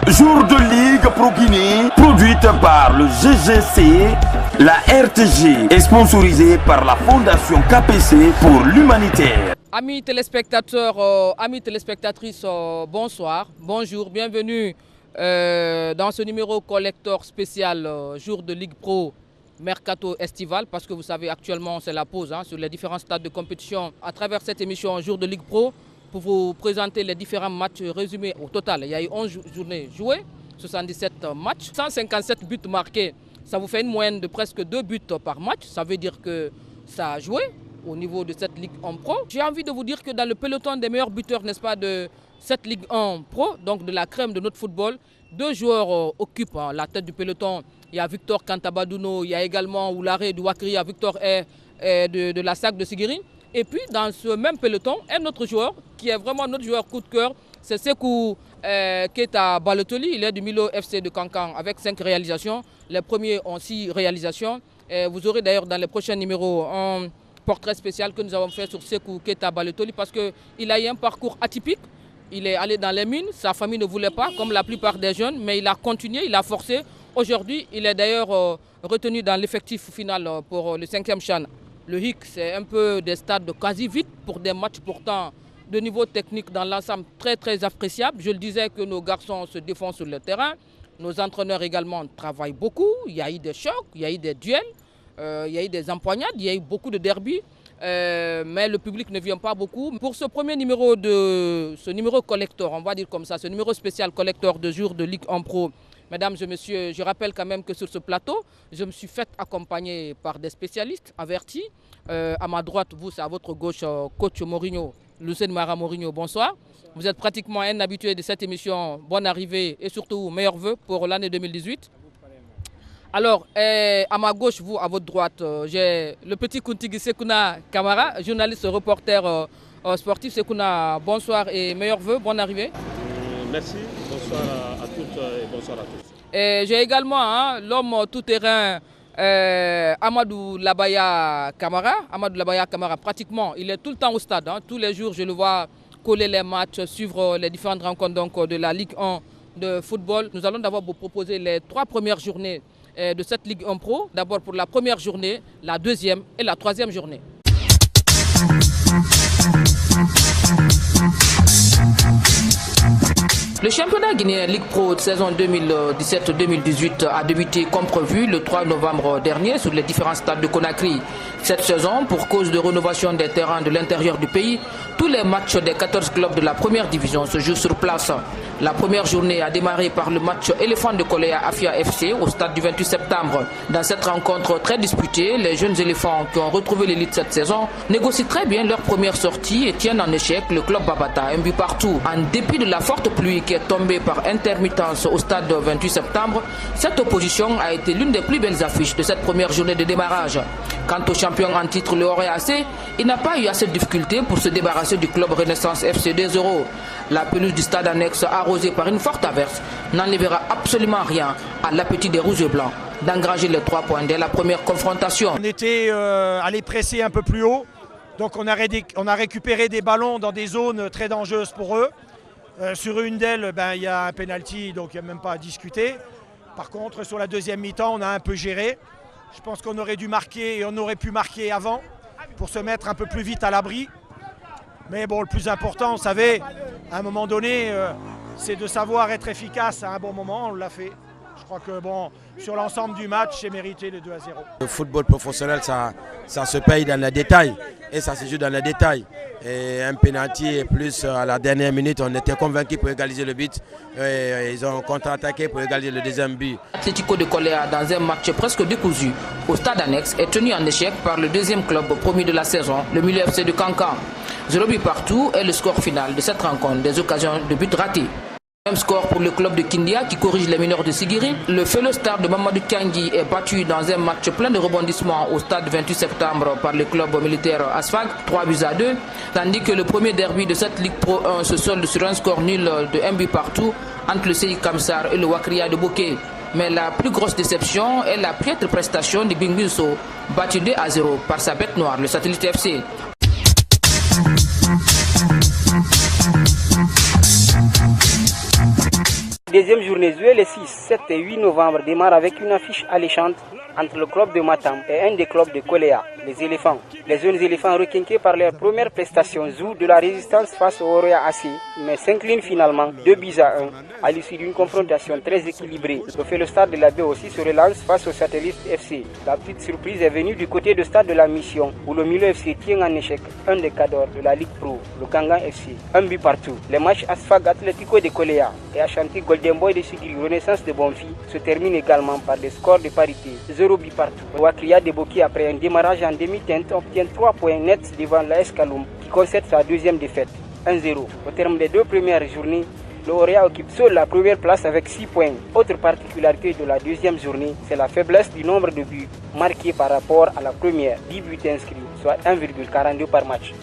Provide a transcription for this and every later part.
Jour de Ligue Pro Guinée, produite par le GGC, la RTG est sponsorisée par la Fondation KPC pour l'humanitaire. Amis téléspectateurs, amis téléspectatrices, bonsoir, bonjour, bienvenue dans ce numéro collector spécial Jour de Ligue Pro Mercato Estival, parce que vous savez actuellement c'est la pause sur les différents stades de compétition. À travers cette émission Jour de Ligue Pro, pour vous présenter les différents matchs résumés au total. Il y a eu 11 journées jouées, 77 matchs, 157 buts marqués. Ça vous fait une moyenne de presque 2 buts par match. Ça veut dire que ça a joué au niveau de cette Ligue 1 Pro. J'ai envie de vous dire que dans le peloton des meilleurs buteurs, n'est-ce pas, de cette Ligue 1 Pro, donc de la crème de notre football, 2 joueurs occupent la tête du peloton. Il y a Victor Kantabadouno, il y a également Oulare du Wakria, Victor de la SAC de Sigiri. Et puis dans ce même peloton, un autre joueur qui est vraiment notre joueur coup de cœur, c'est Sekou Keita Balotelli. Il est du Milo FC de Cancan avec 5 réalisations. Les premiers ont 6 réalisations. Vous aurez d'ailleurs dans les prochains numéros un portrait spécial que nous avons fait sur Sekou Keita Balotelli parce qu'il a eu un parcours atypique. Il est allé dans les mines, sa famille ne voulait pas, comme la plupart des jeunes, mais il a continué, il a forcé. Aujourd'hui, il est d'ailleurs retenu dans l'effectif final pour le 5e CHAN. Le HIC, c'est un peu des stades de quasi vide pour des matchs pourtant de niveau technique dans l'ensemble très appréciable. Je le disais que nos garçons se défendent sur le terrain. Nos entraîneurs également travaillent beaucoup. Il y a eu des chocs, il y a eu des duels, il y a eu des empoignades, il y a eu beaucoup de derbys. Mais le public ne vient pas beaucoup. Pour ce premier numéro ce numéro collector, on va dire comme ça, ce numéro spécial collector de jour de Ligue 1 Pro, mesdames et messieurs, je rappelle quand même que sur ce plateau, je me suis fait accompagner par des spécialistes avertis. À ma droite, vous, c'est à votre gauche, coach Mourinho, Lucien Mara Mourinho, bonsoir. Vous êtes pratiquement un habitué de cette émission. Bonne arrivée et surtout meilleurs vœux pour l'année 2018. Alors, à ma gauche, vous, à votre droite, j'ai le petit Kuntigi Sekouna Kamara, journaliste reporter sportif. Sekouna, bonsoir et meilleurs vœux, bonne arrivée. Merci, bonsoir à toutes et bonsoir à tous. J'ai également l'homme tout-terrain Amadou Labaya Kamara. Amadou Labaya Kamara, pratiquement, il est tout le temps au stade. Tous les jours, je le vois coller les matchs, suivre les différentes rencontres donc, de la Ligue 1 de football. Nous allons d'abord vous proposer les 3 premières journées de cette Ligue 1 Pro. D'abord pour la première journée, la deuxième et la troisième journée. Le championnat guinéen Ligue Pro de saison 2017-2018 a débuté comme prévu le 3 novembre dernier sur les différents stades de Conakry. Cette saison, pour cause de rénovation des terrains de l'intérieur du pays, tous les matchs des 14 clubs de la première division se jouent sur place. La première journée a démarré par le match Éléphant de Koléa Afia FC au stade du 28 septembre. Dans cette rencontre très disputée, les jeunes éléphants qui ont retrouvé l'élite cette saison négocient très bien leur première sortie et tiennent en échec le club Babata, un but partout. En dépit de la forte pluie qui est tombée par intermittence au stade 28 septembre, cette opposition a été l'une des plus belles affiches de cette première journée de démarrage. Quant au champion en titre, le Oré AC, il n'a pas eu assez de difficultés pour se débarrasser du club Renaissance FC 2-0. La pelouse du stade annexe arrosée par une forte averse n'enlèvera absolument rien à l'appétit des rouges et blancs d'engranger les 3 points dès la première confrontation. On était allé presser un peu plus haut, donc on a récupéré des ballons dans des zones très dangereuses pour eux. Sur une d'elles, il y a un penalty, donc il n'y a même pas à discuter. Par contre, sur la deuxième mi-temps, on a un peu géré. Je pense qu'on aurait dû marquer et on aurait pu marquer avant pour se mettre un peu plus vite à l'abri. Mais bon, le plus important, vous savez, à un moment donné, c'est de savoir être efficace à un bon moment. On l'a fait. Je crois que bon, sur l'ensemble du match, c'est mérité les 2-0. Le football professionnel, ça se paye dans les détails et ça se joue dans les détails. Et un penalty et plus à la dernière minute, on était convaincus pour égaliser le but. Et ils ont contre-attaqué pour égaliser le deuxième but. Atlético de Koléa, dans un match presque décousu au stade annexe, est tenu en échec par le deuxième club promis de la saison, le Milo FC de Cancan. 0 but partout est le score final de cette rencontre, des occasions de but ratées. Même score pour le club de Kindia qui corrige les mineurs de Sigiri. Le Fellow Star de Mamadou Tiangui est battu dans un match plein de rebondissements au stade 28 septembre par le club militaire Asfag, 3-2, tandis que le premier derby de cette Ligue Pro 1 se solde sur un score nul de 1 but partout entre le CI Kamsar et le Wakria de Bokeh. Mais la plus grosse déception est la piètre prestation de Bingbiso, battu 2-0 par sa bête noire, le Satellite FC. deuxième journée jouée les 6, 7 et 8 novembre démarre avec une affiche alléchante entre le club de Matam et un des clubs de Koléa, les éléphants. Les jeunes éléphants requinqués par leur première prestation jouent de la résistance face au Oroya AC, mais s'inclinent finalement 2-1 à l'issue d'une confrontation très équilibrée. Le stade de la baie aussi se relance face au Satellite FC. La petite surprise est venue du côté du stade de la Mission, où le Milo FC tient en échec un des cadors de la Ligue Pro, le Kangan FC. Un but partout. Les matchs Asfag Atlético de Koléa et Ashanti Golden Boy de Sigiri Renaissance de Bonfi se terminent également par des scores de parité. 0 but partout. Wakria de Boki, après un démarrage en demi-teinte, obtient 3 points nets devant l'AS Kaloum, qui concède sa deuxième défaite, 1-0. Au terme des 2 premières journées, le Oroya occupe seul la première place avec 6 points. Autre particularité de la deuxième journée, c'est la faiblesse du nombre de buts marqués par rapport à la première. 10 buts inscrits, soit 1,42 par match.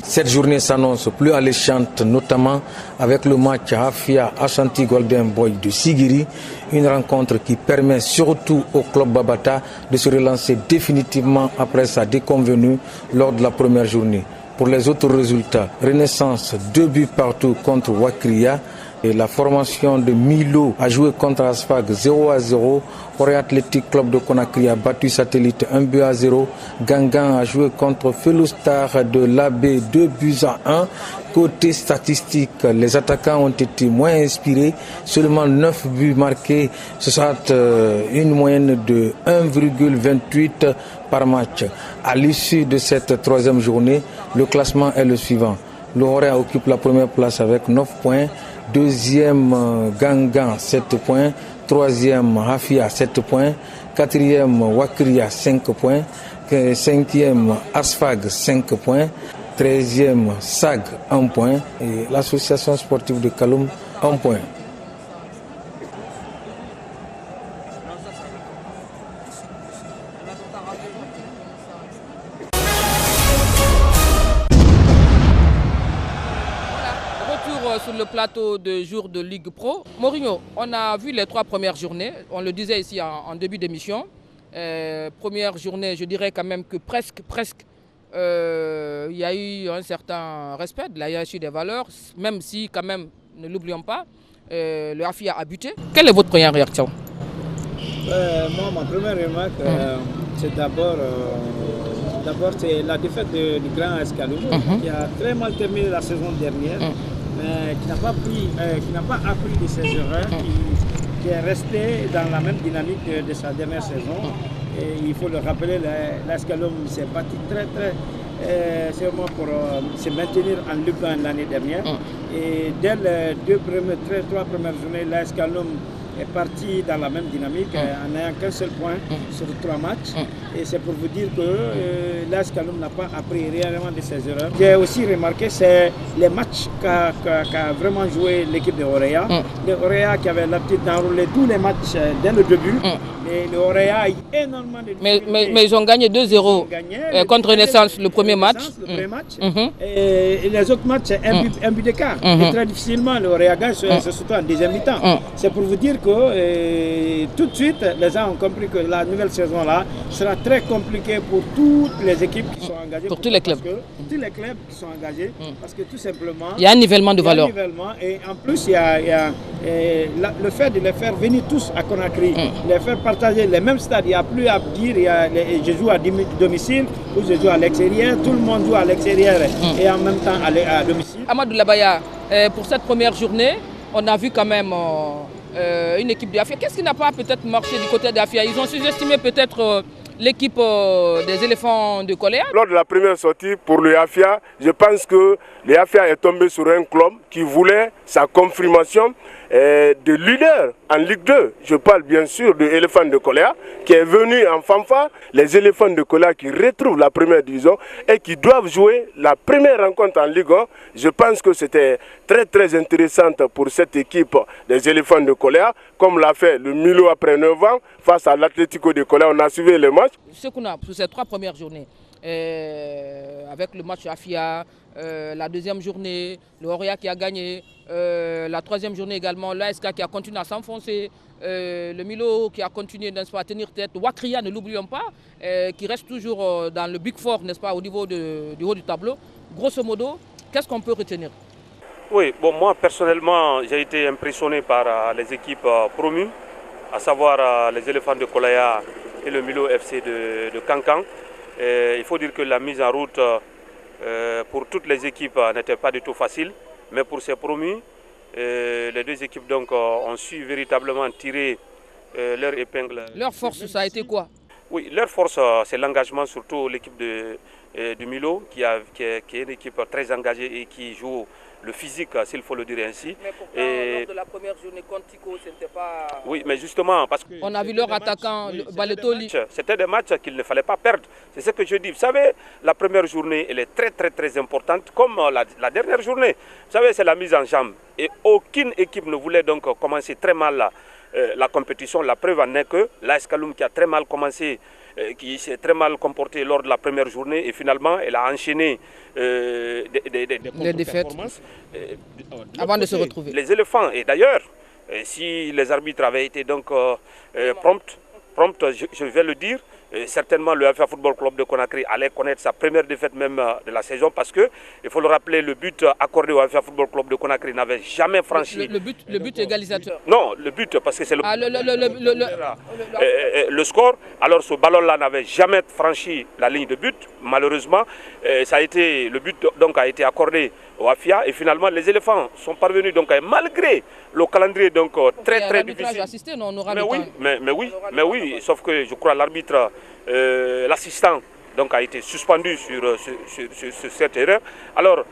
Cette journée s'annonce plus alléchante, notamment avec le match Afia Ashanti Golden Boy de Sigiri, une rencontre qui permet surtout au club Babata de se relancer définitivement après sa déconvenue lors de la première journée. Pour les autres résultats, Renaissance 2 buts partout contre Wakria, et la formation de Milo a joué contre Asfag 0-0. Oroya Athletic Club de Conakry a battu Satellite 1-0. Gangan a joué contre Felustar de l'AB 2-1. Côté statistique, les attaquants ont été moins inspirés. Seulement 9 buts marqués, soit une moyenne de 1,28 par match. À l'issue de cette troisième journée, le classement est le suivant. L'Oroya occupe la première place avec 9 points. Deuxième Gangan 7 points, troisième Hafia 7 points, quatrième Wakria 5 points, cinquième Asfag 5 points, 13e SAG 1 point et l'association sportive de Kaloum 1 point. Sur le plateau de jour de Ligue Pro. Mourinho, on a vu les 3 premières journées, on le disait ici en début d'émission. Première journée, je dirais quand même que presque, il y a eu un certain respect de la hiérarchie des valeurs, même si quand même, ne l'oublions pas, le Afia a buté. Quelle est votre première réaction? Moi, ma première remarque, c'est d'abord c'est la défaite du Grand AS Kaloum, qui a très mal terminé la saison dernière. Mais qui n'a pas appris de ses erreurs, qui est resté dans la même dynamique de sa dernière saison. Et il faut le rappeler, l'AS Kaloum s'est battu très sûrement pour se maintenir en Ligue 1 l'année dernière. Et dès les 3 premières journées, l'AS Kaloum est parti dans la même dynamique en n'ayant qu'un seul point sur 3 matchs. Et c'est pour vous dire que l'AS Kaloum n'a pas appris réellement de ses erreurs. J'ai aussi remarqué, c'est les matchs qu'a vraiment joué l'équipe de Oroya. Le Oroya qui avait l'habitude d'enrouler tous les matchs dès le début. Et le Oroya a eu énormément de difficultés. Mais ils ont gagné 2-0 contre Renaissance le premier match. Et les autres matchs, un but d'écart. Et très difficilement, le Oroya gagne, surtout en deuxième mi-temps. C'est pour vous dire que tout de suite, les gens ont compris que la nouvelle saison-là sera très compliquée pour toutes les équipes qui sont engagées. Pour tous les clubs. Pour tous les clubs qui sont engagés. Parce que tout simplement, il y a un nivellement de valeur. Et en plus, il y a le fait de les faire venir tous à Conakry, les faire partager les mêmes stades. Il n'y a plus à dire je joue à domicile ou je joue à l'extérieur. Tout le monde joue à l'extérieur et en même temps à domicile. Amadou Labaya, pour cette première journée, on a vu quand même une équipe de Afia. Qu'est-ce qui n'a pas peut-être marché du côté d'Afia? Ils ont sous-estimé peut-être l'équipe des éléphants de Koléa. Lors de la première sortie pour le Afia, je pense que le Afia est tombé sur un club qui voulait sa confirmation de leader en Ligue 2. Je parle bien sûr de l'éléphant de Koléa qui est venu en fanfare. Les éléphants de Koléa qui retrouvent la première division et qui doivent jouer la première rencontre en Ligue 1. Je pense que c'était très intéressant pour cette équipe des éléphants de Koléa, comme l'a fait le Milo après 9 ans face à l'Atlético de Koléa. On a suivi le match. Ce qu'on a sur ces 3 premières journées, avec le match AFIA, la deuxième journée, le Orea qui a gagné, la troisième journée également, l'ASK qui a continué à s'enfoncer, le Milo qui a continué, n'est-ce pas, à tenir tête, Wakria, ne l'oublions pas, qui reste toujours dans le Big Four, n'est-ce pas, au niveau du haut du tableau. Grosso modo, qu'est-ce qu'on peut retenir? Oui, bon, moi personnellement, j'ai été impressionné par les équipes promues, à savoir les éléphants de Kolaya et le Milo FC de Kankan. Il faut dire que la mise en route pour toutes les équipes n'était pas du tout facile, mais pour ces promus, les deux équipes donc, ont su véritablement tirer leur épingle. Leur force, ça a été quoi? Oui, leur force, c'est l'engagement, surtout l'équipe du Milo, qui est une équipe très engagée et qui joue le physique, s'il faut le dire ainsi. Mais pourtant, lors de la première journée contre Tico, ce n'était pas... Oui, mais justement, parce que... On a vu leur attaquant, Baletoli. C'était des matchs qu'il ne fallait pas perdre. C'est ce que je dis. Vous savez, la première journée, elle est très importante, comme la dernière journée. Vous savez, c'est la mise en jambe. Et aucune équipe ne voulait donc commencer très mal la compétition. La preuve en est que l'AS Kaloum, qui a très mal commencé, qui s'est très mal comporté lors de la première journée, et finalement elle a enchaîné des défaites avant de se retrouver. Les éléphants, et d'ailleurs, si les arbitres avaient été donc promptes, je vais le dire, certainement le AFA Football Club de Conakry allait connaître sa première défaite même de la saison, parce que, il faut le rappeler, le but accordé au AFA Football Club de Conakry n'avait jamais franchi... Le but égalisateur. Non, le but, parce que c'est le score. Alors ce ballon-là n'avait jamais franchi la ligne de but, malheureusement. Le but donc, a été accordé au AFIA, et finalement les éléphants sont parvenus, donc, malgré le calendrier donc, très difficile. Assisté, non, on aura mais oui, sauf que je crois l'arbitre, l'assistant donc, a été suspendu sur cette erreur. Alors,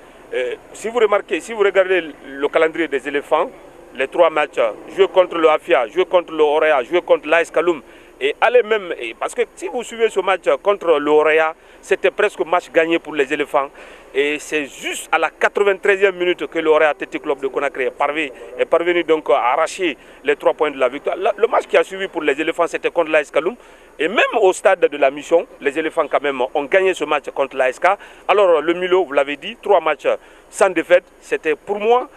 si vous remarquez, si vous regardez le calendrier des éléphants, les 3 matchs, jouer contre le AFIA, jouer contre le Orea, jouer contre l'AS Kaloum, et aller même, parce que si vous suivez ce match contre le Orea, c'était presque match gagné pour les éléphants. Et c'est juste à la 93e minute que le Orea Athletic Club de Conakry est parvenu donc à arracher les 3 points de la victoire. Le match qui a suivi pour les éléphants, c'était contre l'AS Kaloum. Et même au stade de la mission, les éléphants quand même ont gagné ce match contre l'ASK. Alors le Milo, vous l'avez dit, 3 matchs sans défaite, c'était pour moi...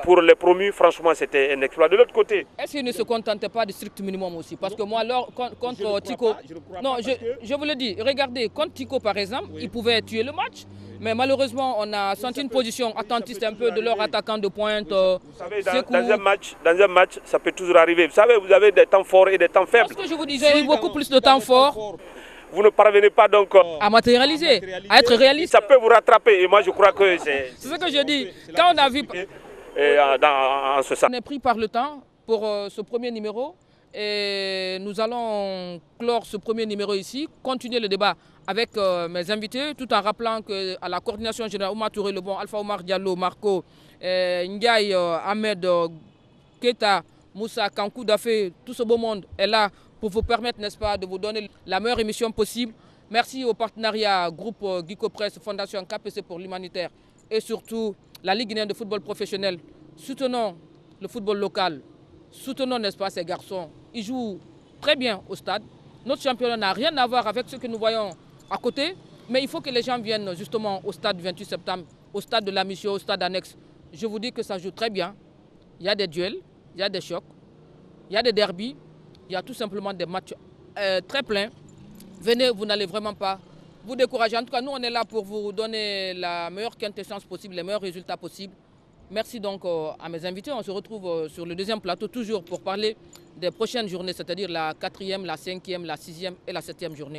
pour les promus, franchement, c'était un exploit. De l'autre côté... Est-ce qu'ils ne se contentaient pas du strict minimum aussi? Parce que moi, alors, contre Tico... Non, je vous le dis, regardez, contre Tico, par exemple, ils pouvaient tuer le match. Mais malheureusement, on a senti une position attentiste un peu de leur attaquant de pointe. Vous savez, dans un match, ça peut toujours arriver. Vous savez, vous avez des temps forts et des temps faibles. Parce que je vous dis, j'ai eu beaucoup plus de temps forts. Vous ne parvenez pas donc à matérialiser, à être réaliste. Ça peut vous rattraper, et moi je crois que c'est... C'est ce que je dis. Quand on a vu... en ce sens. On est pris par le temps pour ce premier numéro, et nous allons clore ce premier numéro ici, continuer le débat avec mes invités, tout en rappelant qu'à la coordination générale, Oumar Touré, le bon Alpha Omar Diallo, Marco, Ndiaye, Ahmed, Keita, Moussa, Kankou, Dafé, tout ce beau monde est là pour vous permettre, n'est-ce pas, de vous donner la meilleure émission possible. Merci au partenariat groupe Guico Presse, Fondation KPC pour l'humanitaire et surtout la Ligue guinéenne de football professionnel. Soutenons le football local, soutenons, n'est-ce pas, ces garçons. Ils jouent très bien au stade. Notre championnat n'a rien à voir avec ce que nous voyons à côté, mais il faut que les gens viennent justement au stade du 28 septembre, au stade de la mission, au stade annexe. Je vous dis que ça joue très bien. Il y a des duels, il y a des chocs, il y a des derbys. Il y a tout simplement des matchs très pleins. Venez, vous n'allez vraiment pas vous décourager. En tout cas, nous, on est là pour vous donner la meilleure quintessence possible, les meilleurs résultats possibles. Merci donc à mes invités. On se retrouve sur le deuxième plateau, toujours pour parler des prochaines journées, c'est-à-dire la 4e, la 5e, la 6e et la 7e journée.